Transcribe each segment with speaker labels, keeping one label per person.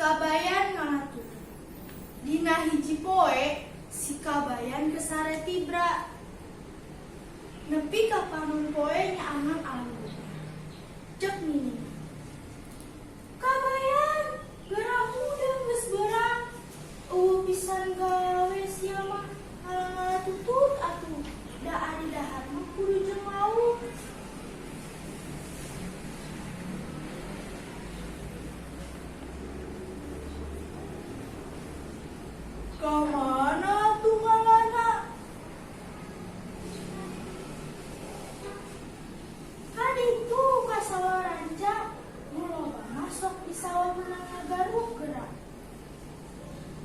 Speaker 1: kabayan ngalatu. Dina hiji poe si kabayan kesare tibra. Nepi ka panon poe nya angan alanggu. Cek nini. Kabayan, geramu udah geus berang. Pisan gawe sia mah halang tutut atuh. Da ari dahar mah kudu jeung lauk. Kamana tuh ngalana? Kan itu ka sawah ranca, muloba masuk di sawah menang ngagaruk gerak.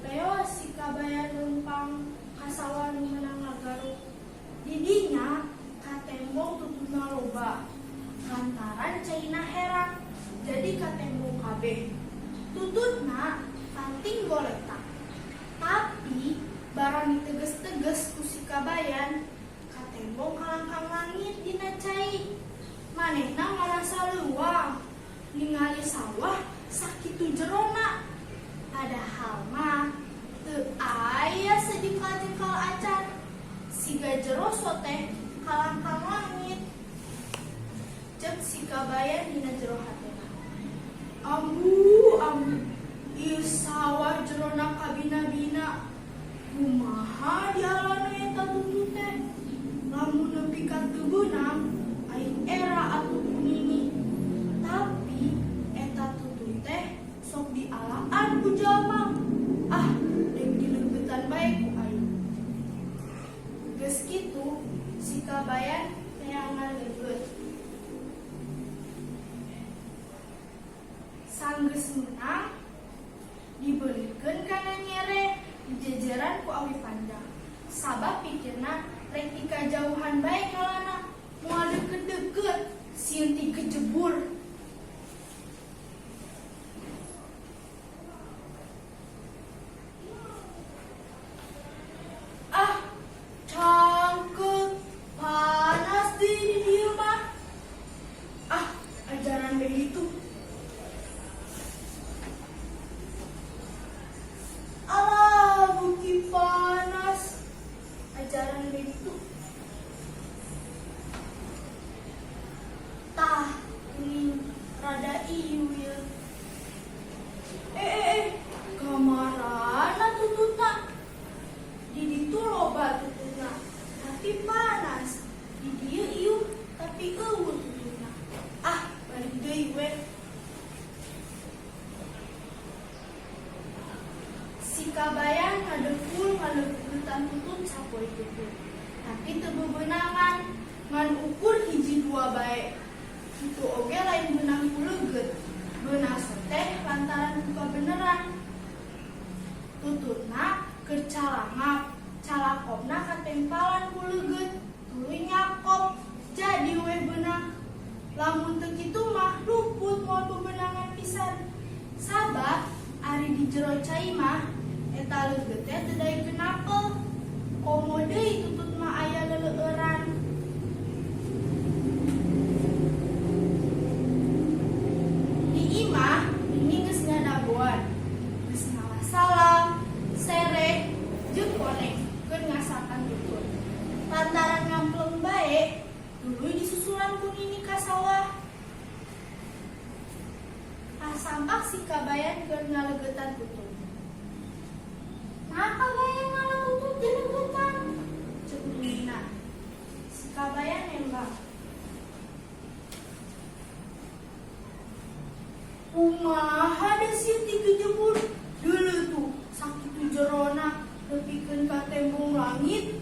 Speaker 1: Leos si kabayan lempang ka sawah nu menang ngagaruk. Didinya ka tembong tutuna loba. Lantaran caina heran, jadi ka tembong kabeh. Tututna panting goletak. Tapi barang teges-teges ku si kabayan ka tembong halangkang langit dina cai. Manehna ngarasa leuwang ningali sawah sakitu jerona. Padahal mah teu aya sejengkal-jengkal acan. Siga jero teh halangkang langit. Cek si kabayan dina jero hatena. Ambu, ieu sawah jerona kabina-bina. Kumaha dialana eta tutut teh? Lamun nepi ka teu beunang, aing era atuh kunini. Tapi eta tutut teh sok dialaan ku jalma. Dek dileubetan bae ku aing. Geus kitu, si kabayan neangan leubeut. Sanggeus menang, dibeulikeun kana nyere di jejeran ku awi panjang. Sabab pikirna rek ti kajauhan bae ngalana, moal deukeut-deukeut sieun ti kejebur. Cangkeut panas di dieu mah. Ajaran begitu. Buki panas. Ajaran begitu. Tah, ini rada ieu ya. Kamarana tututna? Di ditu loba tututna, tapi panas. Di dieu ieu, tapi eueuh tututna. Balik deui we. Si kabayan ngadengkul ngaleueutan tutut sapoe tutut. Tapi teu beunangan, ngan ukur hiji dua bae. Kitu oge lain beunang ku leugeut. Beunang teh lantaran buka beneran. Tututna keur calangap, calakopna katempalan ku leugeut. Tuluy nyakop, jadi we beunang. Lamun teu kitu mah luput moal bebenangan pisan. Sabab ari di jero cai mah eta leugeut teh teu daekeun apel. Komo deui tutut mah aya leleueuran. Di imah ini geus ngadagoan. Geus ngalah salam, sere, jeung koneng keur ngasakan tutut. Lantaran ngampleng bae, duluy disusulan ku nini ka sawah. Sampak si kabayan keur ngaleugetan tutut. Nah kabayan ngaleugeut dileugetan. Cek ninina. Si kabayan nembak. Kumaha da sieu ti kejebur? Deuleu tuh sakitu jerona nepikeun ka tembong langit.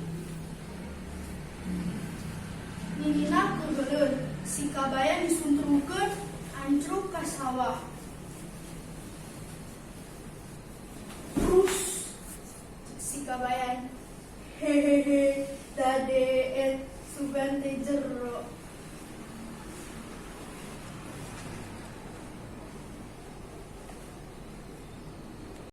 Speaker 1: Ninina keugeuleun, si kabayan disuntrukeun ancruk ka sawah. Terus si kabayan, hehehe, dadeet sugan teh jero.